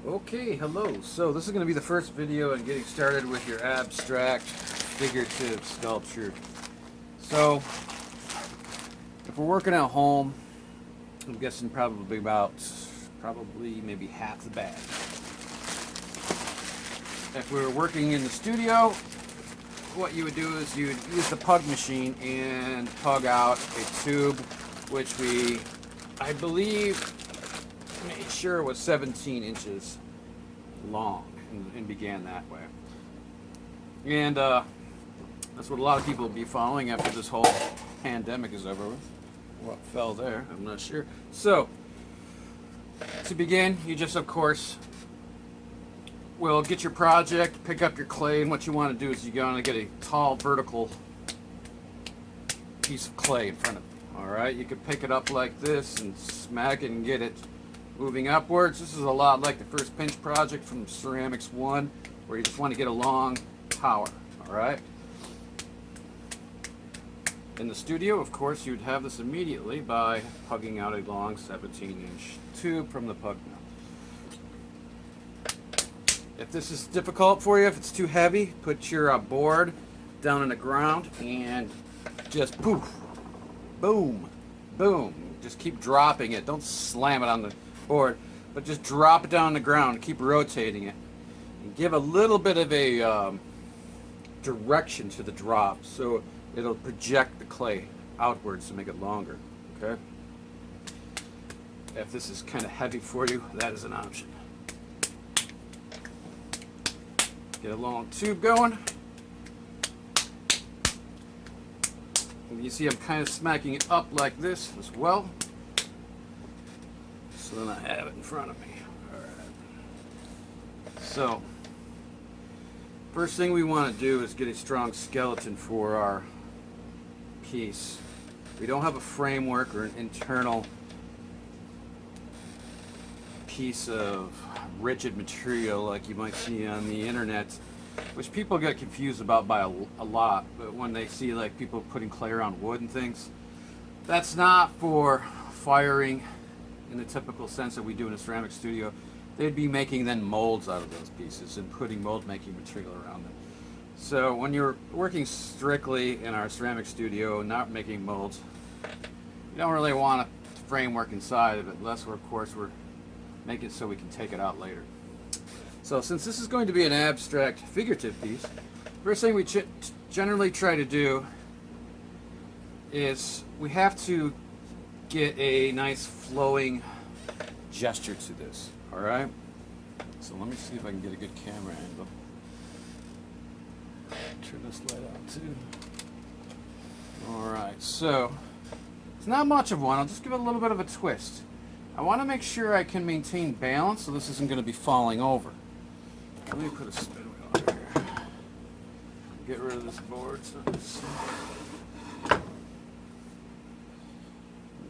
Okay, hello. So this is going to be the first video on getting started with your abstract figurative sculpture. So if we're working at home, I'm guessing probably maybe half the bag. If we were working in the studio, what you would do is you would use the pug machine and pug out a tube, which I believe, made sure it was 17 inches long and began that way. And that's what a lot of people will be following after this whole pandemic is over with. What fell there, I'm not sure. So, to begin, you just, of course, will get your project, pick up your clay, and what you want to do is you're going to get a tall vertical piece of clay in front of you. Alright, you can pick it up like this and smack it and get it moving upwards. This is a lot like the first pinch project from Ceramics 1, where you just want to get a long tower. Alright? In the studio, of course, you'd have this immediately by pugging out a long 17-inch tube from the pug mill. If this is difficult for you, if it's too heavy, put your board down on the ground and just poof, boom, boom. Just keep dropping it. Don't slam it on the board, but just drop it down on the ground and keep rotating it. And give a little bit of a direction to the drop so it'll project the clay outwards to make it longer. Okay? If this is kind of heavy for you, that is an option. Get a long tube going. And you see I'm kind of smacking it up like this as well. So then I have it in front of me. Alright. So, first thing we want to do is get a strong skeleton for our piece. We don't have a framework or an internal piece of rigid material like you might see on the internet, which people get confused about by a lot. But when they see like people putting clay around wood and things, that's not for firing in the typical sense that we do in a ceramic studio. They'd be making then molds out of those pieces and putting mold making material around them. So when you're working strictly in our ceramic studio, not making molds, you don't really want a framework inside of it, unless we're make it so we can take it out later. So since this is going to be an abstract figurative piece, first thing we generally try to do is we have to get a nice flowing gesture to this. Alright? So let me see if I can get a good camera angle. Turn this light on too. Alright, so it's not much of one. I'll just give it a little bit of a twist. I want to make sure I can maintain balance so this isn't going to be falling over. Let me put a spin wheel on here. Get rid of this board.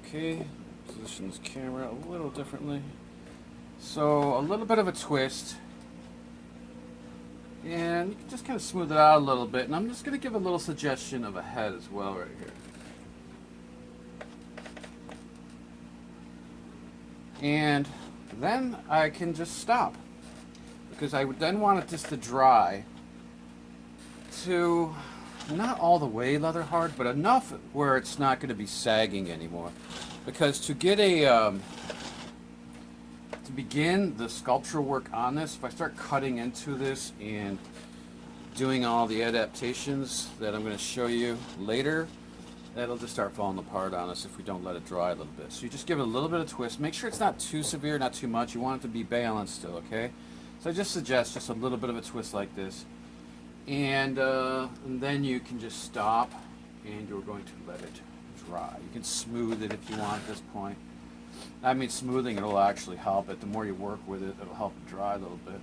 Okay, position this camera a little differently. So a little bit of a twist. And you can just kind of smooth it out a little bit. And I'm just going to give a little suggestion of a head as well right here. And then I can just stop, because I would then want it just to dry to not all the way leather hard, but enough where it's not going to be sagging anymore. Because to get to begin the sculptural work on this, if I start cutting into this and doing all the adaptations that I'm going to show you later, that'll just start falling apart on us if we don't let it dry a little bit. So you just give it a little bit of twist. Make sure it's not too severe, not too much. You want it to be balanced still, okay? So I just suggest just a little bit of a twist like this. And then you can just stop, and you're going to let it dry. You can smooth it if you want at this point. I mean, smoothing, it'll actually help it. The more you work with it, it'll help it dry a little bit.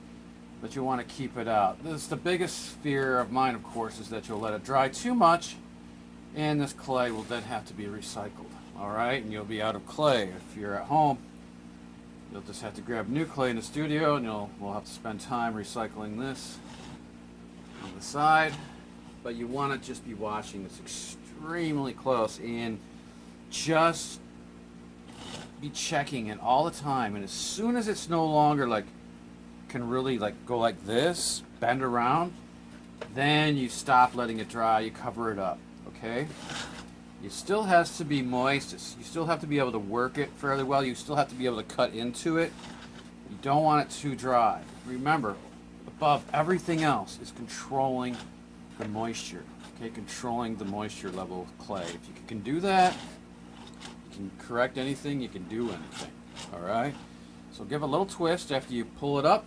But you want to keep it out. This is the biggest fear of mine, of course, is that you'll let it dry too much, and this clay will then have to be recycled. Alright, and you'll be out of clay. If you're at home, you'll just have to grab new clay in the studio, and we'll have to spend time recycling this on the side. But you want to just be washing this extremely close and just be checking it all the time. And as soon as it's no longer like can really like go like this, bend around, then you stop letting it dry, you cover it up, okay? It still has to be moist, you still have to be able to work it fairly well, you still have to be able to cut into it. You don't want it too dry. Remember, above everything else is controlling the moisture, okay? Controlling the moisture level of clay. If you can do that, you can correct anything, you can do anything, all right? So give a little twist after you pull it up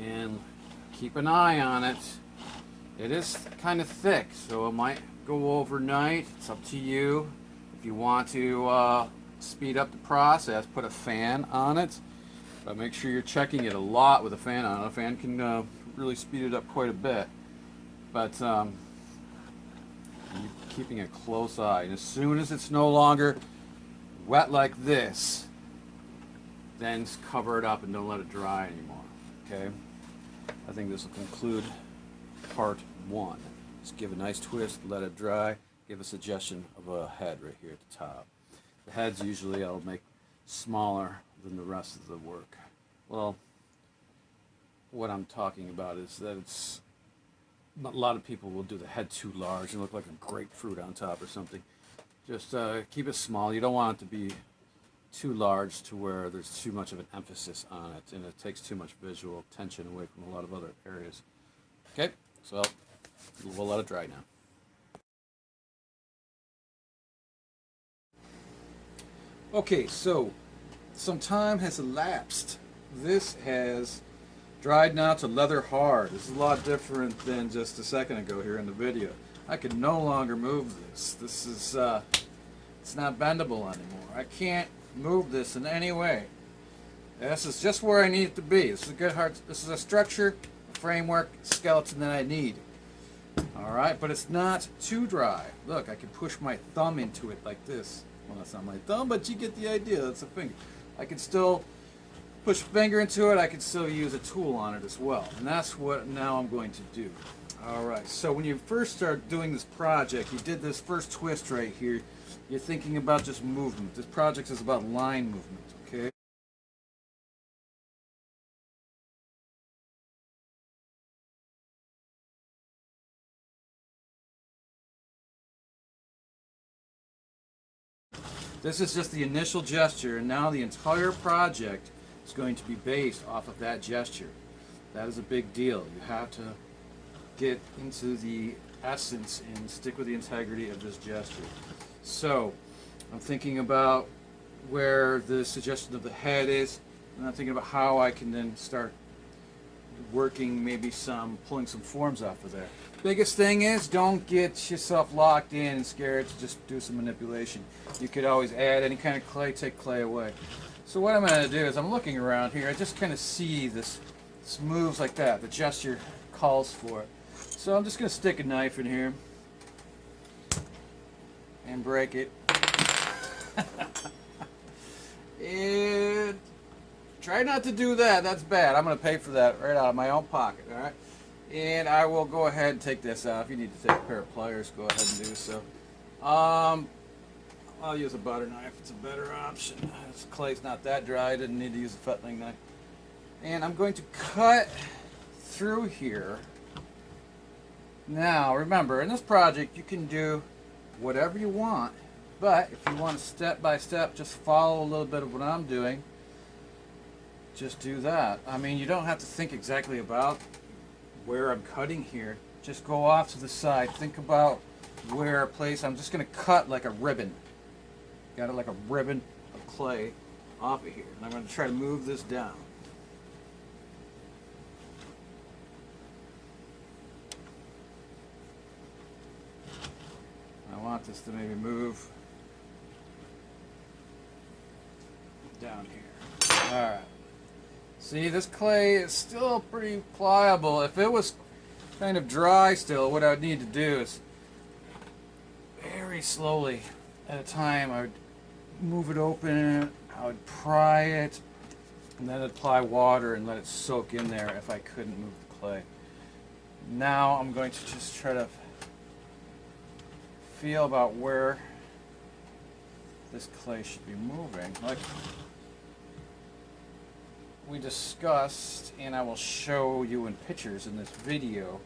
and keep an eye on it. It is kind of thick, so it might go overnight. It's up to you. If you want to speed up the process, put a fan on it. But make sure you're checking it a lot with a fan on it. A fan can really speed it up quite a bit. But you're keeping a close eye. And as soon as it's no longer wet like this, then cover it up and don't let it dry anymore, okay? I think this will conclude part 1. Just give a nice twist, let it dry, give a suggestion of a head right here at the top. The heads usually I'll make smaller than the rest of the work. Well, what I'm talking about is that it's, a lot of people will do the head too large and look like a grapefruit on top or something. Just keep it small. You don't want it to be too large to where there's too much of an emphasis on it and it takes too much visual attention away from a lot of other areas. Okay, so we'll let it dry now. Okay, so some time has elapsed. This has dried now to leather hard. This is a lot different than just a second ago here in the video. I can no longer move this. This is, it's not bendable anymore. I can't move this in any way. This is just where I need it to be. This is a good hard, this is a structure, a framework, skeleton that I need. Alright, but it's not too dry. Look, I can push my thumb into it like this. Well, that's not my thumb, but you get the idea. That's a finger. I can still push a finger into it. I can still use a tool on it as well. And that's what now I'm going to do. Alright, so when you first start doing this project, you did this first twist right here. You're thinking about just movement. This project is about line movement, okay? This is just the initial gesture, and now the entire project is going to be based off of that gesture. That is a big deal. You have to get into the essence and stick with the integrity of this gesture. So, I'm thinking about where the suggestion of the head is, and I'm thinking about how I can then start working maybe pulling some forms off of there. Biggest thing is don't get yourself locked in and scared to just do some manipulation. You could always add any kind of clay, take clay away. So what I'm going to do is I'm looking around here, I just kind of see this moves like that, the gesture calls for it. So I'm just going to stick a knife in here and break it. And try not to do that, that's bad. I'm going to pay for that right out of my own pocket, alright? And I will go ahead and take this out. If you need to take a pair of pliers, go ahead and do so. I'll use a butter knife, it's a better option. This clay's not that dry, I didn't need to use a fettling knife. And I'm going to cut through here. Now remember, in this project you can do whatever you want, but if you want to step by step just follow a little bit of what I'm doing, just do that. I mean, you don't have to think exactly about where I'm cutting here. Just go off to the side, think about where I place. I'm just going to cut like a ribbon. Got it like a ribbon of clay off of here, and I'm going to try to move this down. I want this to maybe move down here. Alright. See, this clay is still pretty pliable. If it was kind of dry still, what I would need to do is very slowly at a time, I would move it open, I would pry it, and then apply water and let it soak in there if I couldn't move the clay. Now I'm going to just try to feel about where this clay should be moving. Like we discussed, and I will show you in pictures in this video,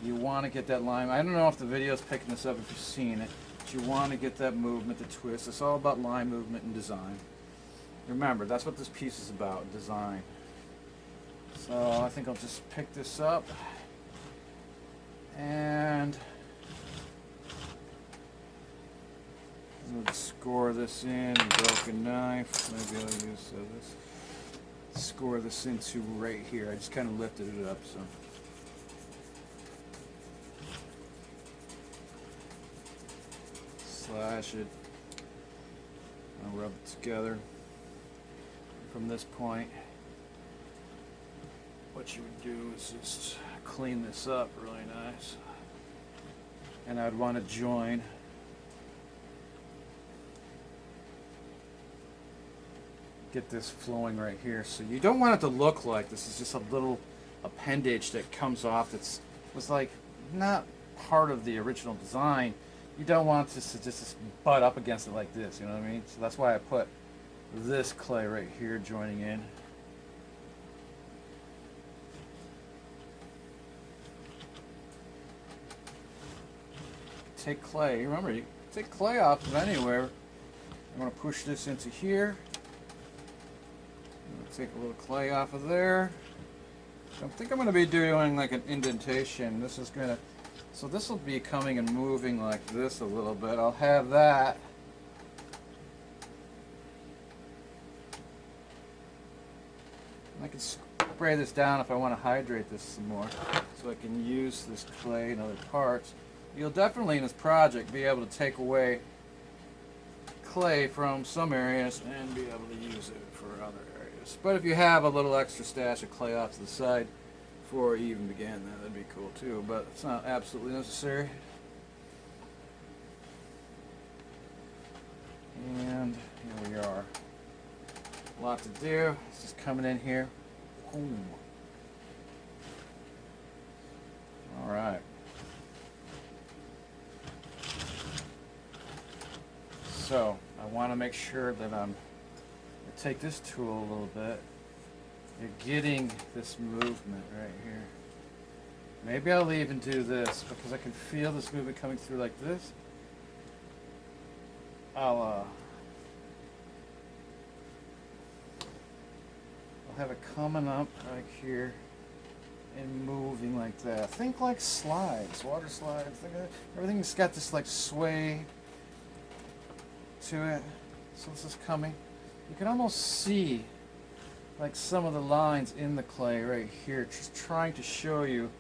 you want to get that line. I don't know if the video is picking this up, if you've seen it, but you want to get that movement, the twist. It's all about line movement and design. Remember, that's what this piece is about, design. So I think I'll just pick this up and I'm gonna score this in, broken knife. Maybe I'll use this. Score this into right here. I just kind of lifted it up, so. Slash it. I'll rub it together. From this point, what you would do is just clean this up really nice. And I'd want to join get this flowing right here. So you don't want it to look like this is just a little appendage that comes off that's was like not part of the original design. You don't want this to just butt up against it like this, you know what I mean? So that's why I put this clay right here joining in. Take clay, remember you take clay off of anywhere. I'm going to push this into here. I'm going to take a little clay off of there. I think I'm going to be doing like an indentation. This is going to, so this will be coming and moving like this a little bit. I'll have that. I can spray this down if I want to hydrate this some more, so I can use this clay in other parts. You'll definitely in this project be able to take away clay from some areas and be able to use it for other areas. But if you have a little extra stash of clay off to the side before you even begin, that'd be cool too, but it's not absolutely necessary. And here we are. A lot to do. It's just coming in here. Boom. All right. So I want to make sure that I take this tool a little bit. You're getting this movement right here. Maybe I'll even do this because I can feel this movement coming through like this. I'll have it coming up right here and moving like that. Think like slides, water slides. Think of it. Everything's got this like sway to it. So this is coming. You can almost see like some of the lines in the clay right here, just trying to show you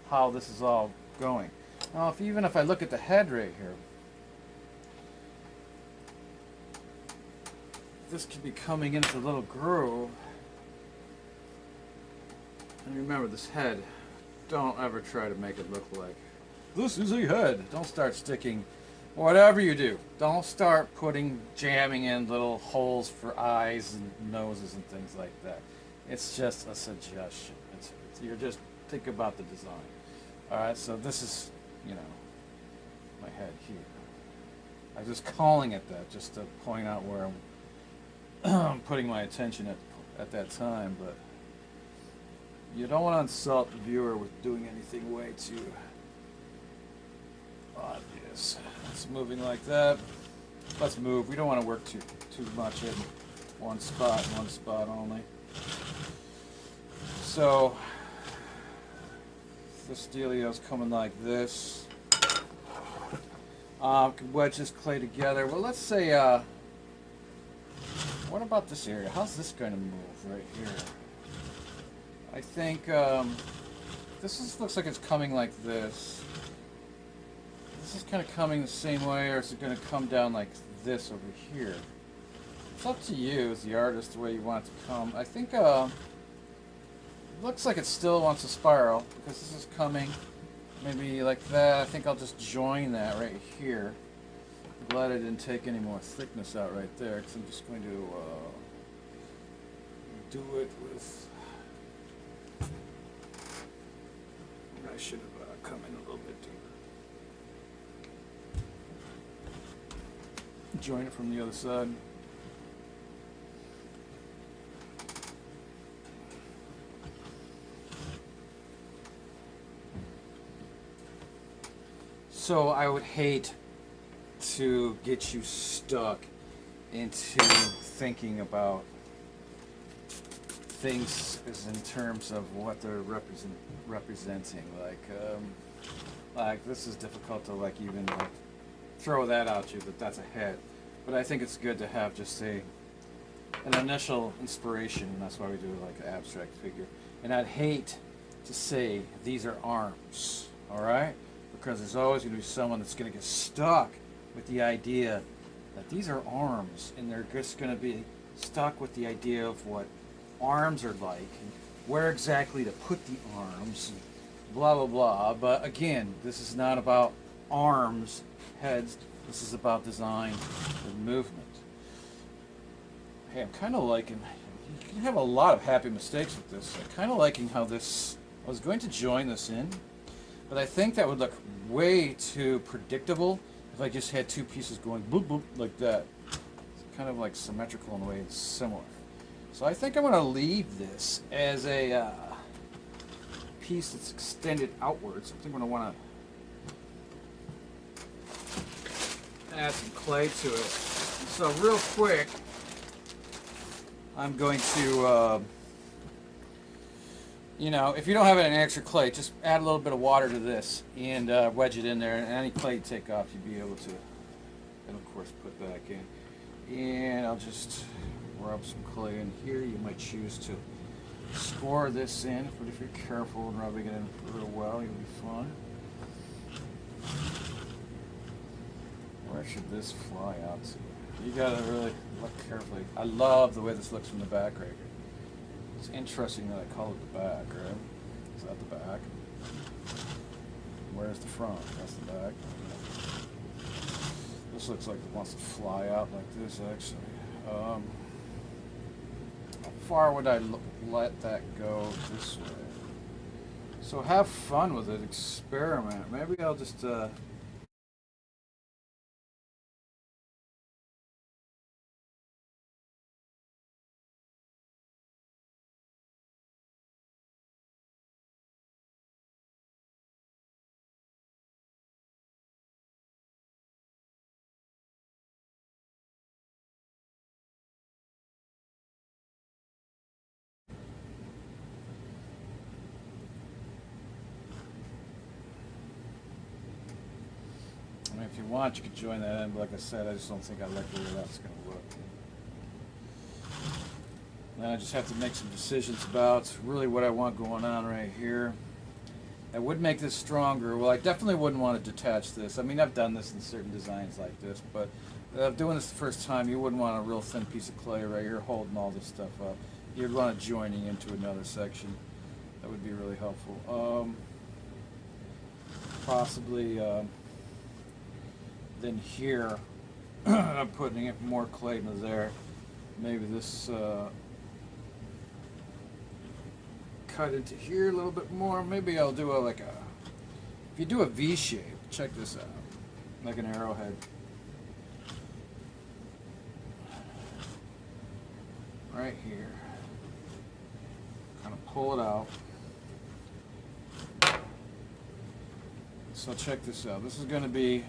how this is all going. Now, even if I look at the head right here, this could be coming into a little groove. And remember, this head, don't ever try to make it look like this is a head. Don't start sticking, whatever you do, don't start jamming in little holes for eyes and noses and things like that. It's just a suggestion. You're just think about the design. All right, so this is, you know, my head here. I'm just calling it that just to point out where I'm putting my attention at that time, but you don't want to insult the viewer with doing anything way too obvious. It's moving like that. Let's move. We don't want to work too much in one spot only. So this dealio's coming like this. Can wedge this clay together. Well, let's say, what about this area? How's this going to move right here? I think looks like it's coming like this. This is kind of coming the same way, or is it going to come down like this over here? It's up to you as the artist, the way you want it to come. I think it looks like it still wants to spiral because this is coming maybe like that. I think I'll just join that right here. I'm glad I didn't take any more thickness out right there because I'm just going to do it with. I should have come in a little bit deeper. Join it from the other side. So I would hate to get you stuck into thinking about things as in terms of what they're representing. Like this is difficult to like even like throw that out you that that's a head. But I think it's good to have just an initial inspiration, and that's why we do like an abstract figure. And I'd hate to say these are arms, all right? Because there's always going to be someone that's going to get stuck with the idea that these are arms, and they're just going to be stuck with the idea of what arms are like, and where exactly to put the arms, and blah, blah, blah. But again, this is not about arms, heads. This is about design and movement. Hey, I'm kind of liking, you can have a lot of happy mistakes with this. I'm kind of liking how this, I was going to join this in, but I think that would look way too predictable if I just had two pieces going boop, boop, like that. It's kind of like symmetrical in a way, it's similar. So I think I'm going to leave this as a piece that's extended outwards. I think I'm going to want to add some clay to it. So real quick, I'm going to, you know, if you don't have any extra clay, just add a little bit of water to this and wedge it in there. And any clay you take off, you'll be able to, and of course, put back in. And I'll just rub some clay in here. You might choose to score this in, but if you're careful and rubbing it in real well, you'll be fine. Where should this fly out to? You gotta really look carefully. I love the way this looks from the back right here. It's interesting that I call it the back, right? Is that the back? Where's the front? That's the back. This looks like it wants to fly out like this, actually. How far would I let that go this way? So have fun with it, experiment. Maybe I'll just if you want, you could join that in, but like I said, I just don't think I like the way that's going to look. Then I just have to make some decisions about really what I want going on right here. I would make this stronger. Well, I definitely wouldn't want to detach this. I mean, I've done this in certain designs like this, but doing this the first time, you wouldn't want a real thin piece of clay right here holding all this stuff up. You'd want it joining into another section. That would be really helpful. Possibly then here, I'm putting it more clay into there. Maybe this cut into here a little bit more. Maybe I'll do if you do a V shape, check this out, like an arrowhead. Right here. Kind of pull it out. So check this out. This is going to be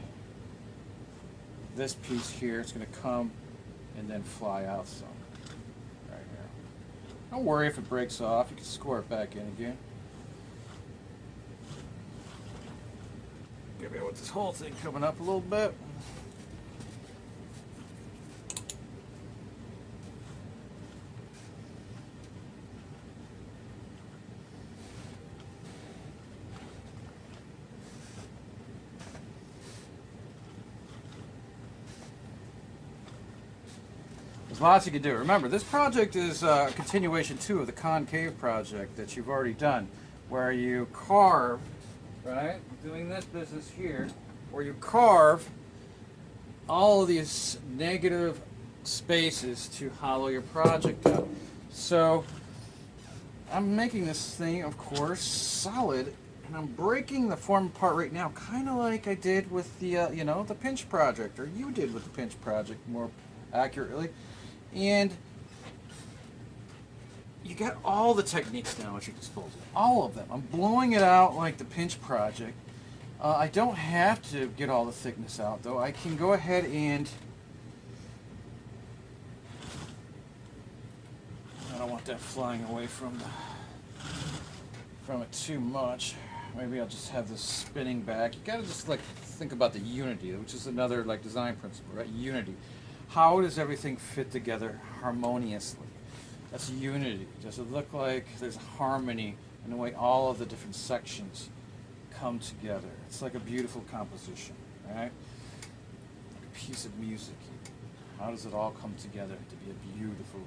this piece here. It's going to come and then fly out some. Right here. Don't worry if it breaks off. You can score it back in again. Maybe I want this whole thing coming up a little bit. There's lots you can do. Remember, this project is a continuation too of the concave project that you've already done, where you carve, right? We're doing this business here, where you carve all of these negative spaces to hollow your project out. So I'm making this thing, of course, solid, and I'm breaking the form apart right now, kind of like I did with the, you know, the pinch project, or you did with the pinch project more accurately. And you got all the techniques now at your disposal, all of them. I'm blowing it out like the pinch project. I don't have to get all the thickness out though. I can go ahead and I don't want that flying away from it too much. Maybe I'll just have this spinning back. You gotta just like think about the unity, which is another like design principle, right? Unity. How does everything fit together harmoniously? That's unity. Does it look like there's harmony in the way all of the different sections come together? It's like a beautiful composition, right? Like a piece of music. How does it all come together to be a beautiful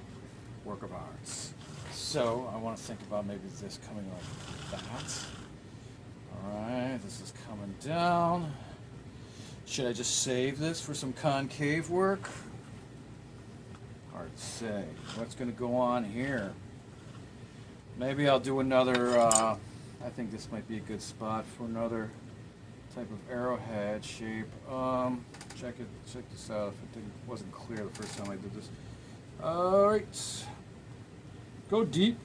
work of arts? So I want to think about maybe this coming like that. Alright, this is coming down. Should I just save this for some concave work? Hard to say. What's going to go on here? Maybe I'll do another, I think this might be a good spot for another type of arrowhead shape. Check this out if it wasn't clear the first time I did this. Alright. Go deep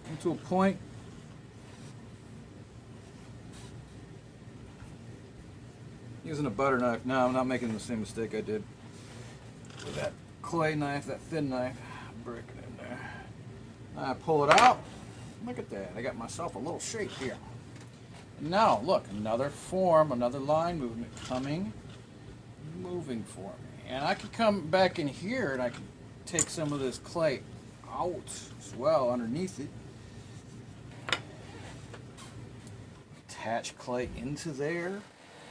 into a point. Using a butter knife. No, I'm not making the same mistake I did with that clay knife, that thin knife. Break it in there. I pull it out. Look at that. I got myself a little shape here. Now, look, another form, another line movement moving for me. And I could come back in here and I could take some of this clay out as well underneath it. Attach clay into there.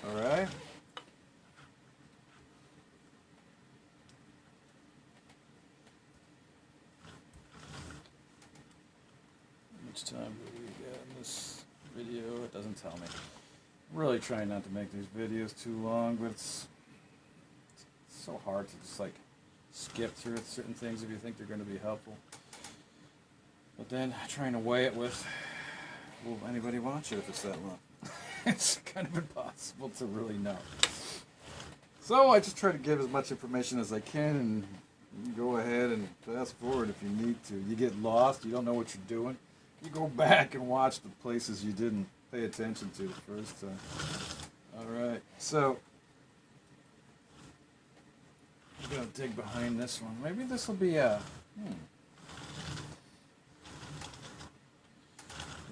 All right. How much time do we got in this video? It doesn't tell me. I'm really trying not to make these videos too long, but it's so hard to just like skip through certain things if you think they're going to be helpful. But then trying to weigh it with, will anybody watch it if it's that long? It's kind of impossible to really know. So I just try to give as much information as I can, and you go ahead and fast forward if you need to. You get lost, you don't know what you're doing, you go back and watch the places you didn't pay attention to the first time. Alright, so I'm going to dig behind this one. Maybe this will be a...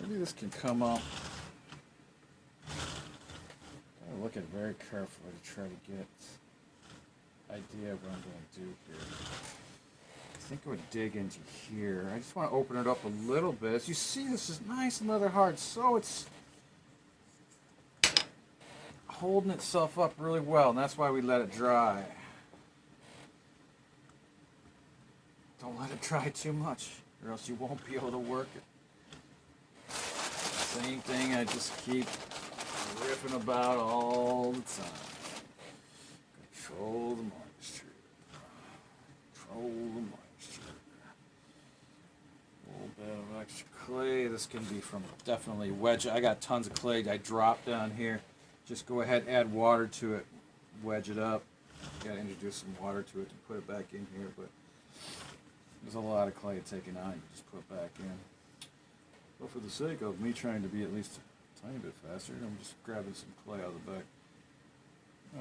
Maybe this can come up. Gotta look at it very carefully to try to get idea of what I'm going to do here. I think I would dig into here. I just want to open it up a little bit. As you see, this is nice and leather hard, so it's holding itself up really well, and that's why we let it dry. Don't let it dry too much, or else you won't be able to work it. Same thing I just keep riffing about all the time. Control the moisture. Control the moisture. A little bit of extra clay. This can be from definitely wedge. I got tons of clay I dropped down here. Just go ahead, add water to it, wedge it up. You gotta introduce some water to it to put it back in here, but there's a lot of clay taken out. You just put it back in. But for the sake of me trying to be at least a tiny bit faster, I'm just grabbing some clay out of the back.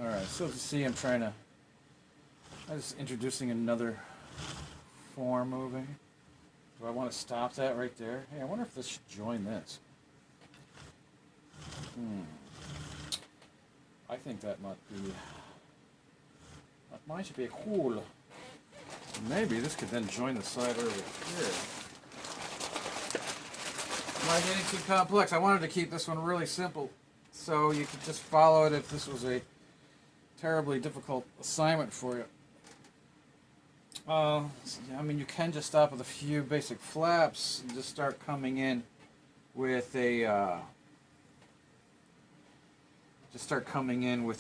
Alright, so to see I'm just introducing another form moving. Do I want to stop that right there? Hey, I wonder if this should join this. I think that might be, that might be cool. Maybe this could then join the side over here. Am I getting too complex? I wanted to keep this one really simple so you could just follow it if this was a terribly difficult assignment for you. I mean, you can just stop with a few basic flaps and just start coming in with a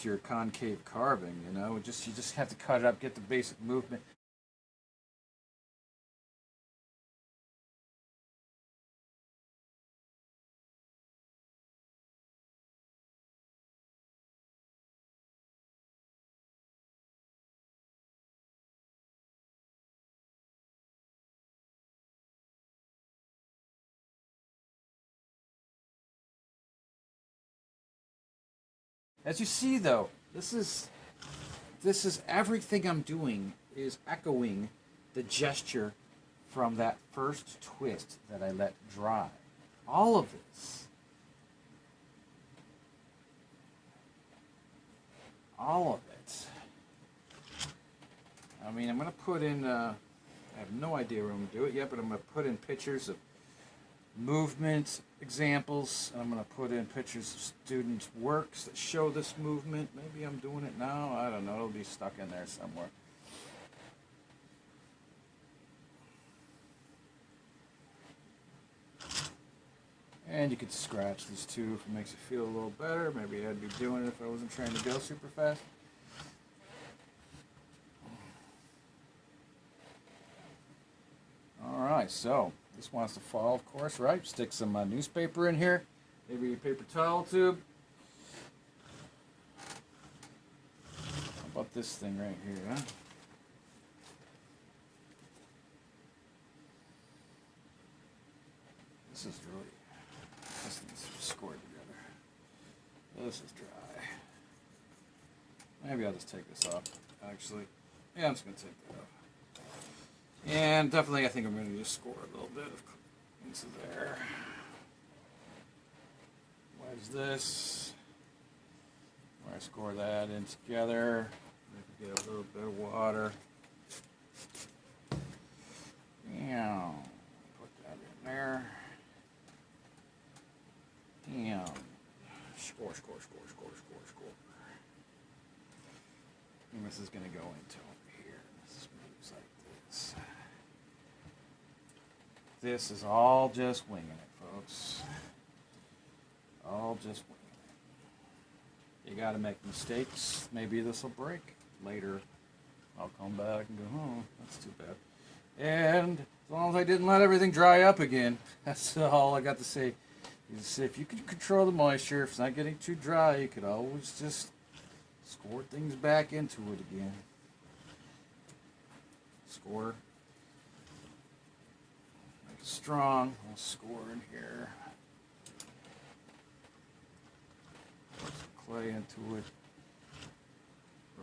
your concave carving, you know. You just have to cut it up, get the basic movement. As you see, though, this is everything I'm doing is echoing the gesture from that first twist that I let dry. All of this. All of it. I mean, I'm going to put in, I have no idea where I'm going to do it yet, but I'm going to put in pictures of movement examples, and I'm going to put in pictures of students' works that show this movement. Maybe I'm doing it now. I don't know. It'll be stuck in there somewhere. And you could scratch this too if it makes it feel a little better. Maybe I'd be doing it if I wasn't trying to go super fast. Alright, so this wants to fall, of course, right? Stick some newspaper in here. Maybe a paper towel tube. How about this thing right here, huh? This is really... This needs to be scored together. This is dry. Maybe I'll just take this off, actually. Yeah, I'm just going to take that off. And definitely I think I'm going to just score a little bit into there. Wedge this. Where I score that in together. Maybe get a little bit of water. Yeah. Put that in there. And score. And this is going to go into here. This moves like this. This is all just winging it, folks. All just winging it. You got to make mistakes. Maybe this will break later. I'll come back and go, oh, that's too bad. And as long as I didn't let everything dry up again, that's all I got to say. Is if you can control the moisture, if it's not getting too dry, you could always just score things back into it again. Score. Make it strong. I'll score in here. Put some clay into it.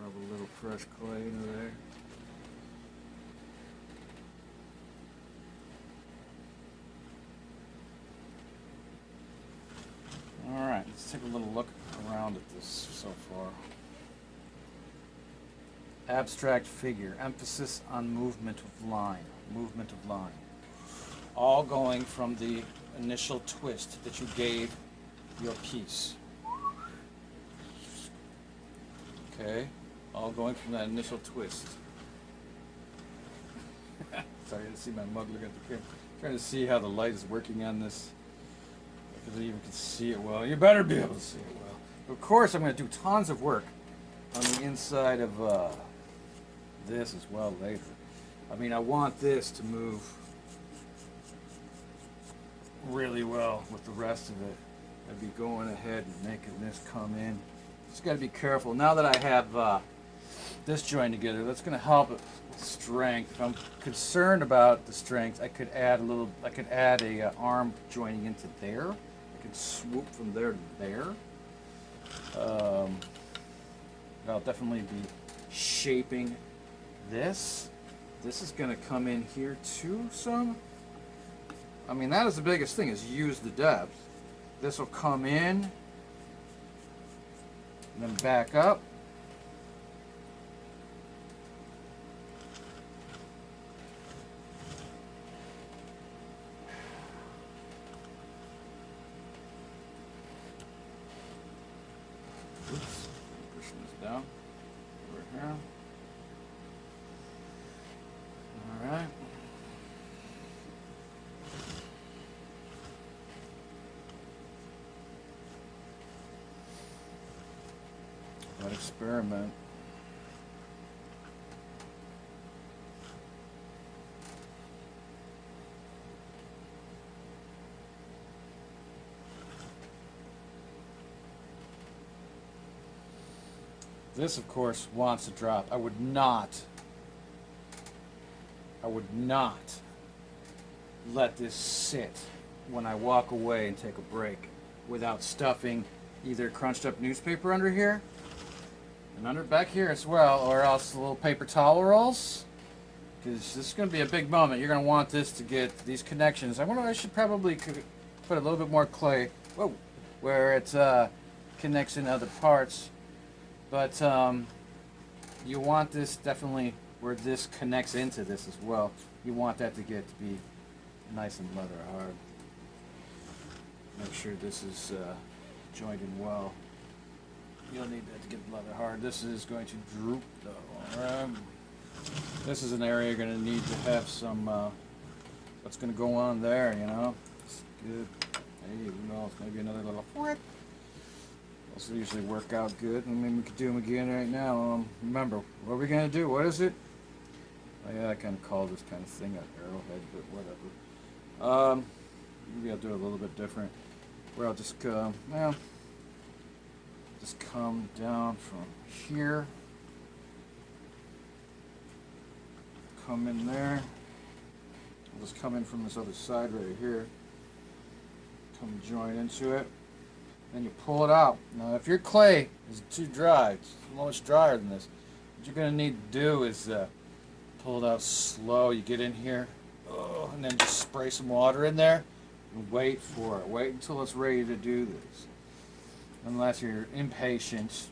Rub a little fresh clay into there. Alright, let's take a little look around at this so far. Abstract figure, emphasis on movement of line. Movement of line. All going from the initial twist that you gave your piece. Okay, all going from that initial twist. Sorry, I didn't see my mug look at the camera. Trying to see how the light is working on this. If I even can see it well. You better be able to see it well. Of course, I'm going to do tons of work on the inside of this as well later. I mean, I want this to move really well with the rest of it. I'd be going ahead and making this come in. Just got to be careful. Now that I have this joined together, that's going to help it with strength. If I'm concerned about the strength, I could add a arm joining into there. I could swoop from there to there. I'll definitely be shaping this. This is going to come in here too some. I mean, that is the biggest thing, is use the depth. This will come in and then back up. Oops, pushing this down over here. All right. That experiment. This, of course, wants to drop. I would not let this sit when I walk away and take a break without stuffing either crunched up newspaper under here, and under back here as well, or else little paper towel rolls. Because this is going to be a big moment. You're going to want this to get these connections. I should probably put a little bit more clay, whoa, where it connects in other parts. But you want this definitely where this connects into this as well. You want that to get to be nice and leather hard. Make sure this is joined in well. You'll need that to get leather hard. This is going to droop though. This is an area you're going to need to have some, what's going to go on there, you know. It's good. Hey, you know, it's going to be another little what? Those usually work out good. I mean, we could do them again right now. Remember, what are we going to do? What is it? Oh, yeah, I kind of call this kind of thing an arrowhead, but whatever. Maybe I'll do it a little bit different. Where I'll just, just come down from here. Come in there. I'll just come in from this other side right here. Come join into it. Then you pull it out. Now if your clay is too dry, it's much drier than this, what you're going to need to do is pull it out slow. You get in here, and then just spray some water in there and wait for it. Wait until it's ready to do this. Unless you're impatient,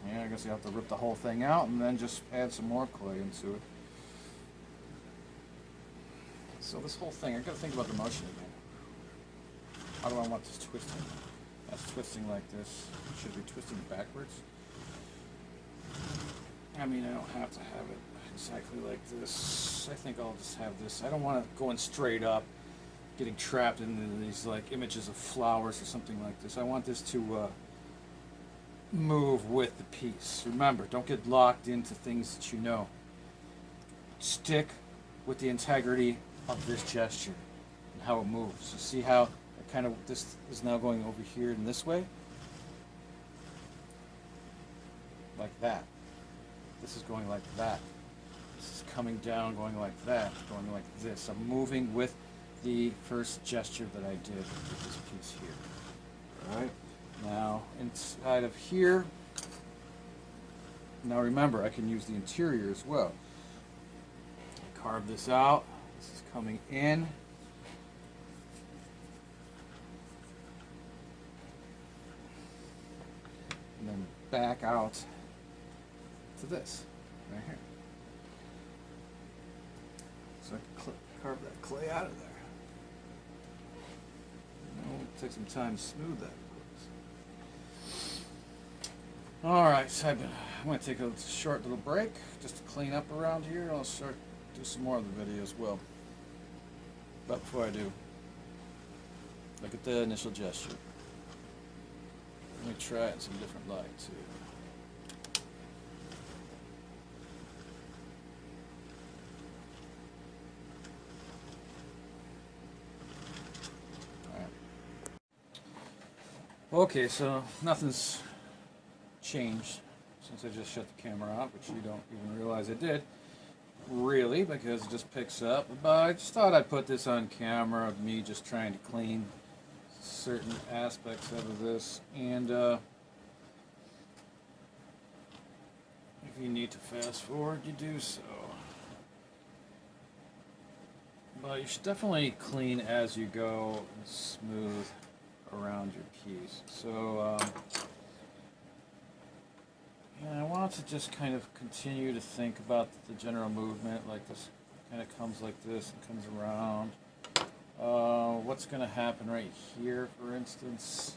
I guess you have to rip the whole thing out and then just add some more clay into it. So this whole thing, I've got to think about the motion again. How do I want this twisting? That's twisting like this. Should be twisting backwards. I mean, I don't have to have it exactly like this. I think I'll just have this. I don't want it going straight up, getting trapped into these like images of flowers or something like this. I want this to move with the piece. Remember, don't get locked into things that you know. Stick with the integrity of this gesture and how it moves. So see how it kind of, this is now going over here in this way? Like that. This is going like that. This is coming down, going like that, going like this. I'm moving with the first gesture that I did with this piece here. Alright? Now, inside of here, now remember, I can use the interior as well. Carve this out. This is coming in. And then back out to this, right here. So I can carve that clay out of there. Now it'll take some time to smooth that. Alright, so I'm going to take a short little break just to clean up around here. I'll do some more of the video as well. But before I do, look at the initial gesture. Let me try it in some different light too. Alright. Okay, so nothing's changed since I just shut the camera off, which you don't even realize I did. Really, because it just picks up. But I just thought I'd put this on camera of me just trying to clean certain aspects out of this. And if you need to fast forward, you do so. But you should definitely clean as you go and smooth around your piece. So yeah, I want to just kind of continue to think about the general movement, like this kind of comes like this and comes around. What's going to happen right here, for instance?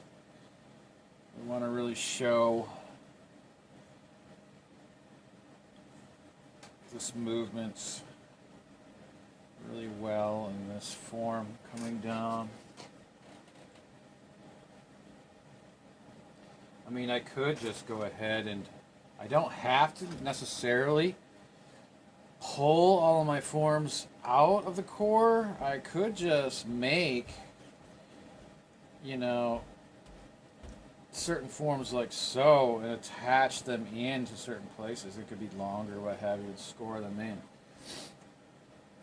We want to really show this movement really well in this form coming down. I mean, I could just go ahead and I don't have to necessarily pull all of my forms out of the core. I could just make, you know, certain forms like so and attach them into certain places. It could be longer, what have you, and score them in.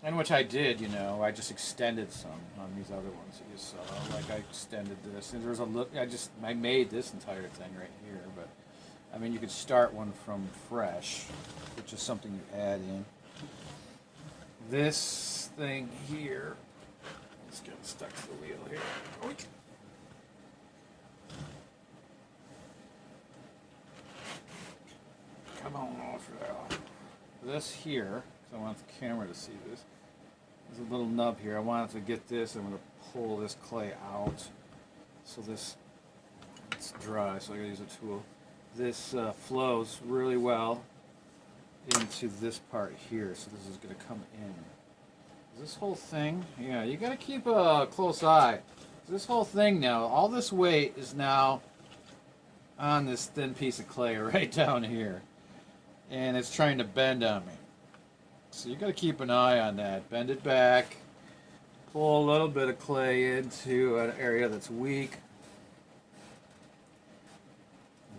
And which I did, you know, I just extended some on these other ones that you saw. Like I extended this, and there's a look. I made this entire thing right here, but I mean, you could start one from fresh, which is something you add in. This thing here, it's getting stuck to the wheel here. Oink. Come on off there. This here, because I want the camera to see this. There's a little nub here. I wanted to get this. I'm going to pull this clay out. So it's dry, so I got to use a tool. This flows really well into this part here. So this is going to come in. This whole thing, yeah, you got to keep a close eye. This whole thing now, all this weight is now on this thin piece of clay right down here. And it's trying to bend on me. So you got to keep an eye on that. Bend it back. Pull a little bit of clay into an area that's weak.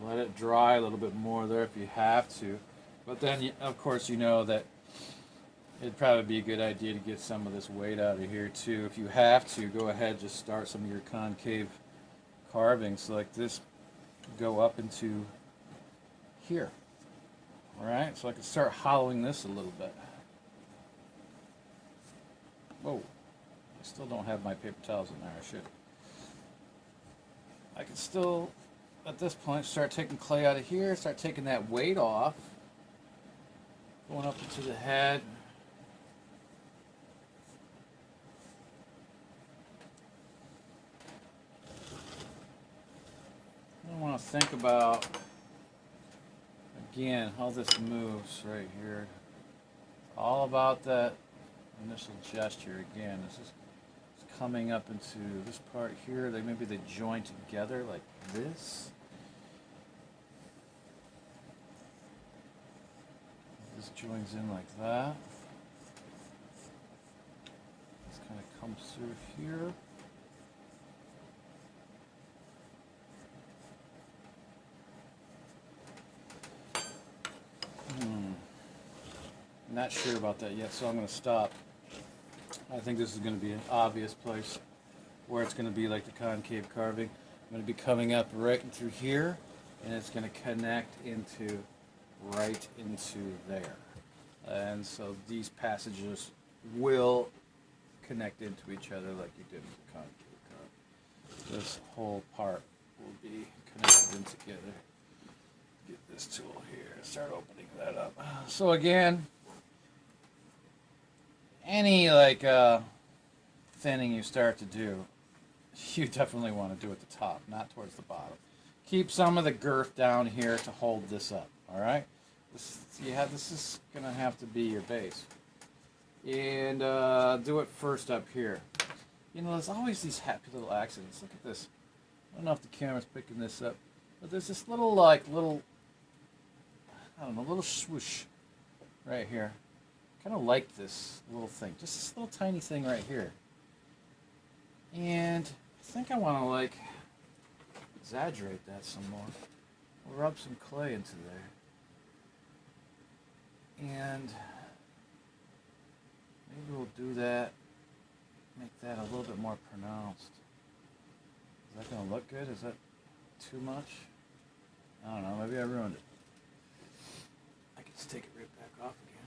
Let it dry a little bit more there if you have to. But then, of course, you know that it'd probably be a good idea to get some of this weight out of here too. If you have to, go ahead, just start some of your concave carvings like this. Go up into here. Alright, so I can start hollowing this a little bit. Whoa, I still don't have my paper towels in there, I should. I can still, at this point, start taking clay out of here, start taking that weight off. Going up into the head. I want to think about, again, how this moves right here. All about that initial gesture again. This is coming up into this part here. Maybe they join together like this. This joins in like that. This kind of comes through here. Not sure about that yet, so I'm going to stop. I think this is going to be an obvious place where it's going to be like the concave carving. I'm going to be coming up right through here, and it's going to connect right into there. And so these passages will connect into each other like you did with the concave carve. This whole part will be connected in together. Get this tool here, start opening that up. So again, any thinning you start to do, you definitely want to do at the top, not towards the bottom. Keep some of the girth down here to hold this up. All right, this is gonna have to be your base, and do it first up here. You know, there's always these happy little accidents. Look at this. I don't know if the camera's picking this up, but there's this little little swoosh right here. Kind of like this little thing, just this little tiny thing right here. And I think I want to exaggerate that some more. We'll rub some clay into there. And maybe we'll do that, make that a little bit more pronounced. Is that going to look good? Is that too much? I don't know, maybe I ruined it. I can just take it right back off again.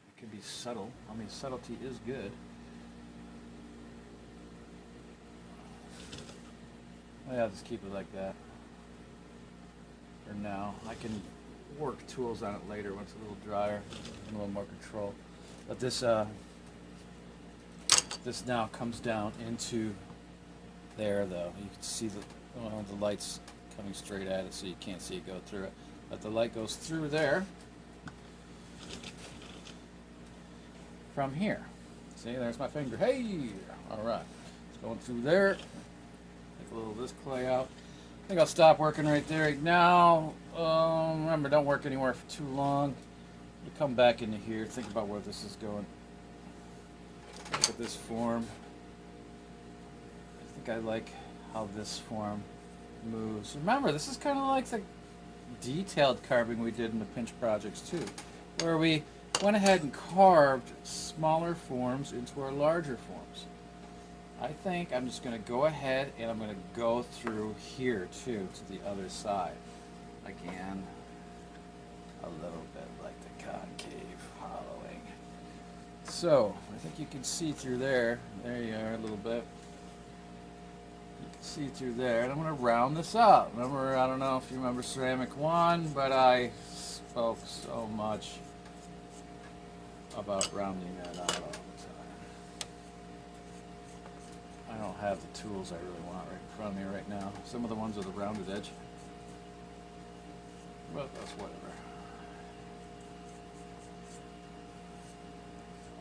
It can be subtle. I mean, subtlety is good. Yeah, I'll just keep it like that for now. I can work tools on it later once it's a little drier and a little more control. But this now comes down into there, though. You can see the light's coming straight at it, so you can't see it go through it. But the light goes through there from here. See, there's my finger. Hey! All right. It's going through there. Take a little of this clay out. I think I'll stop working right there right now. Remember, don't work anywhere for too long. You come back into here. Think about where this is going. Look at this form. I think I like how this form moves. Remember, this is kind of like the detailed carving we did in the pinch projects too, where we went ahead and carved smaller forms into our larger forms. I think I'm just going to go ahead and I'm going to go through here too to the other side. Again, a little bit like the concave hollowing. So, I think you can see through there. There you are a little bit. You can see through there. And I'm going to round this up. Remember, I don't know if you remember Ceramic 1, but I spoke so much about rounding that out all the time. I don't have the tools I really want right in front of me right now. Some of the ones with a rounded edge. But that's whatever.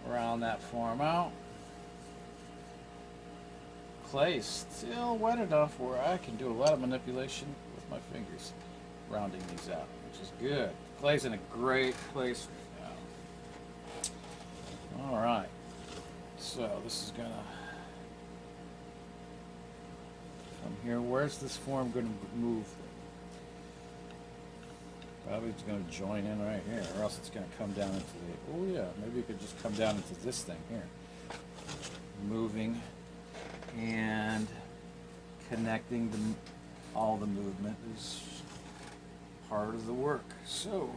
Round that form out. Clay is still wet enough where I can do a lot of manipulation with my fingers, rounding these out, which is good. Clay's in a great place right now. All right, so this is gonna from here. Where's this form going to move? Probably it's going to join in right here, or else it's going to come down into the. Oh yeah, maybe it could just come down into this thing here. Moving and connecting all the movement is part of the work. So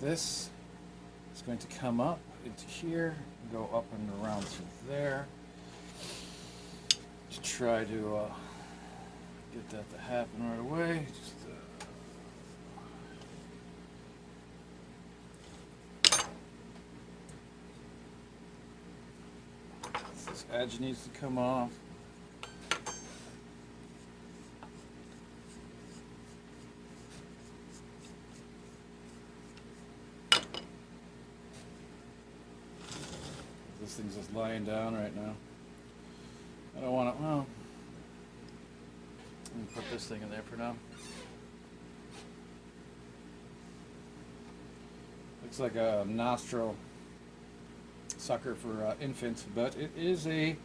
this is going to come up into here, go up and around to there. To try to get that to happen right away. Just, this edge needs to come off. This thing's just lying down right now. I don't want to, well, let me put this thing in there for now. Looks like a nostril sucker for infants, but it is a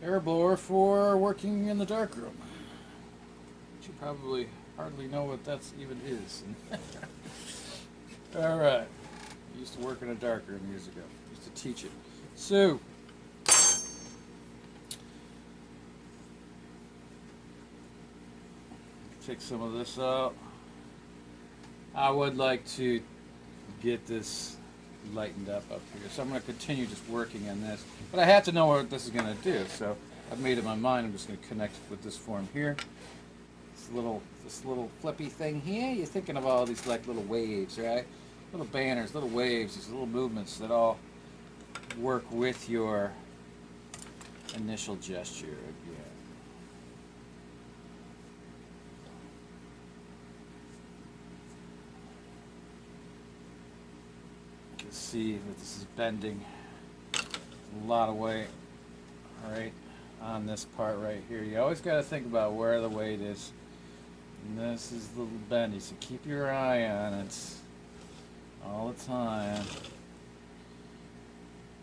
air blower for working in the darkroom. But you probably hardly know what that even is. All right. I used to work in a darkroom years ago. Used to teach it. So, take some of this out. I would like to get this lightened up here, so I'm going to continue just working on this. But I have to know what this is going to do, so I've made up my mind. I'm just going to connect it with this form here. This little flippy thing here. You're thinking of all these like little waves, right? Little banners, little waves, these little movements that all work with your initial gesture again. See that this is bending a lot of weight right on this part right here. You always got to think about where the weight is. And this is a little bendy, so keep your eye on it all the time.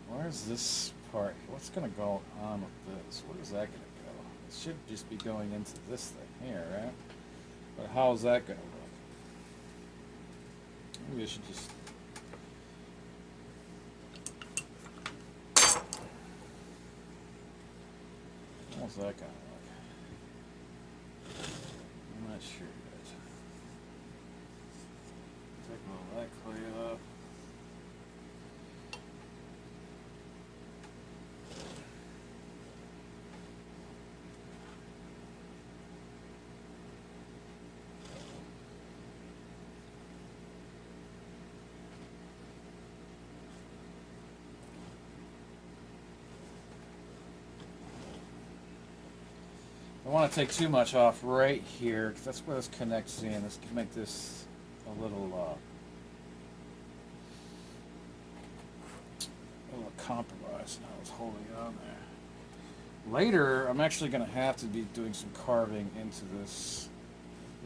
Where's this part? What's going to go on with this? Where is that going to go? It should just be going into this thing here, right? But how's that going to look? Maybe I should just... How's that gonna look? I'm not sure yet. Take all that clay off. I don't want to take too much off right here because that's where this connects in. Let's make this a little compromise. Now it's holding on there. Later, I'm actually going to have to be doing some carving into this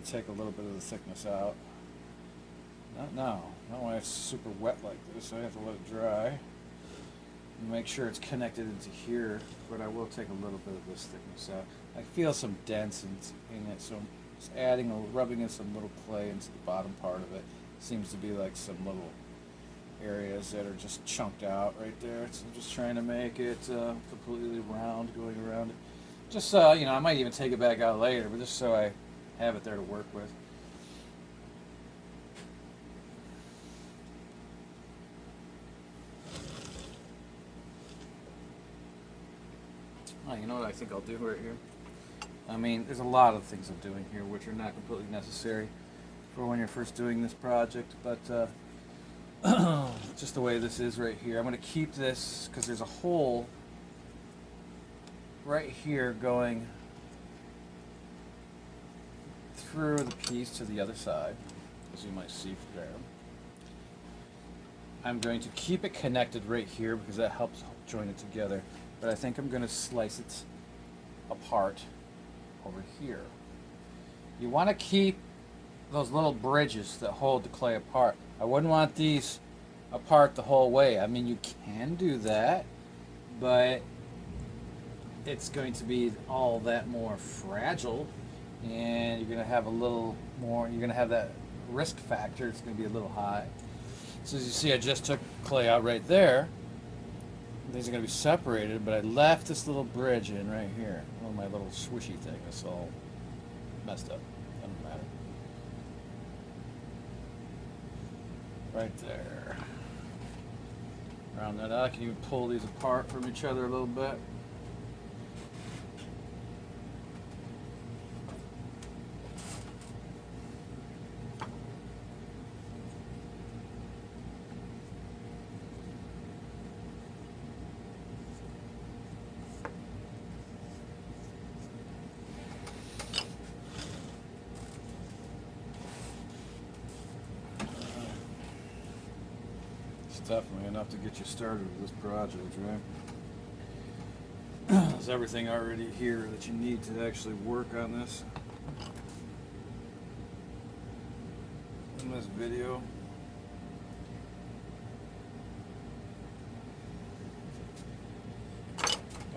to take a little bit of the thickness out. Not now. Not when it's super wet like this. I have to let it dry. Make sure it's connected into here, but I will take a little bit of this thickness out. I feel some dents in it, so I'm just rubbing in some little clay into the bottom part of it. seems to be like some little areas that are just chunked out right there. So I'm just trying to make it completely round going around it. Just you know, I might even take it back out later, but just so I have it there to work with. Oh, you know what I think I'll do right here? I mean, there's a lot of things I'm doing here which are not completely necessary for when you're first doing this project, but just the way this is right here. I'm going to keep this because there's a hole right here going through the piece to the other side, as you might see from there. I'm going to keep it connected right here because that helps join it together, but I think I'm going to slice it apart over here. You want to keep those little bridges that hold the clay apart. I wouldn't want these apart the whole way. I mean, you can do that, but it's going to be all that more fragile, and you're going to have a little more, you're going to have that risk factor. It's going to be a little high. So as you see, I just took clay out right there. These are going to be separated, but I left this little bridge in right here. Oh, my little swishy thing. It's all messed up. Doesn't matter. Right there. Round that out. I can even pull these apart from each other a little bit. Definitely enough to get you started with this project, right? There's everything already here that you need to actually work on this. In this video.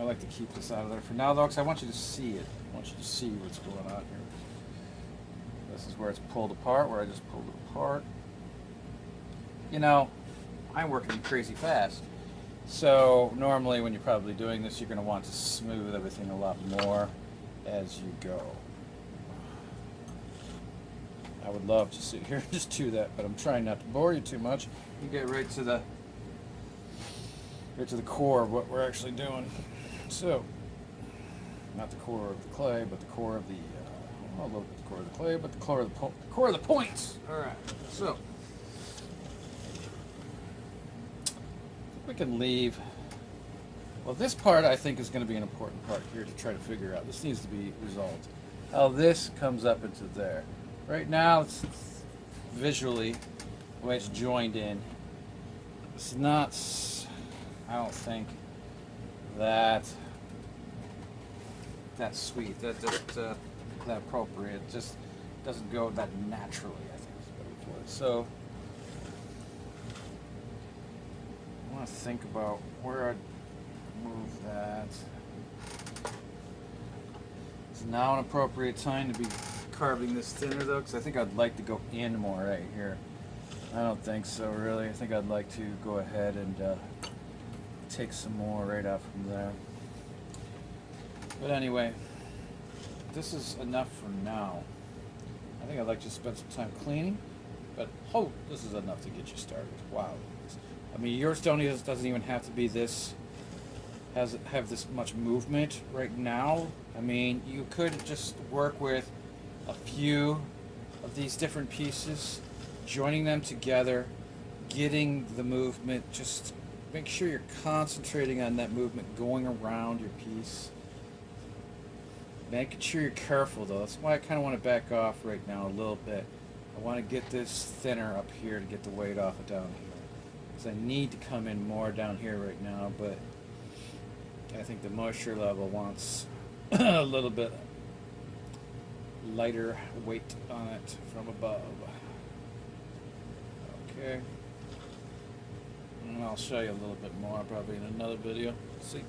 I like to keep this out of there for now though, because I want you to see it. I want you to see what's going on here. This is where it's pulled apart, where I just pulled it apart. You know, I'm working crazy fast. So normally when you're probably doing this, you're going to want to smooth everything a lot more as you go. I would love to sit here and just do that, but I'm trying not to bore you too much. You get right to the core of what we're actually doing. So, not the core of the clay, but the core of the a little bit the core of the clay, but the core of the points. All right. So we can leave. Well, this part I think is going to be an important part here to try to figure out. This needs to be resolved. How this comes up into there. Right now, it's visually the way it's joined in. It's not. I don't think that's sweet. That appropriate. It just doesn't go that naturally. I think is what we put it. So. I want to think about where I'd move that. It's now an appropriate time to be carving this thinner though, because I think I'd like to go in more right here. I don't think so really. I think I'd like to go ahead and take some more right out from there. But anyway, this is enough for now. I think I'd like to spend some time cleaning, but oh, this is enough to get you started. Wow. I mean, yours doesn't even have to be this, have this much movement right now. I mean, you could just work with a few of these different pieces, joining them together, getting the movement, just make sure you're concentrating on that movement going around your piece. Making sure you're careful though. That's why I kind of want to back off right now a little bit. I want to get this thinner up here to get the weight off of down here. I need to come in more down here right now, but I think the moisture level wants a little bit lighter weight on it from above. Okay. And I'll show you a little bit more probably in another video. See.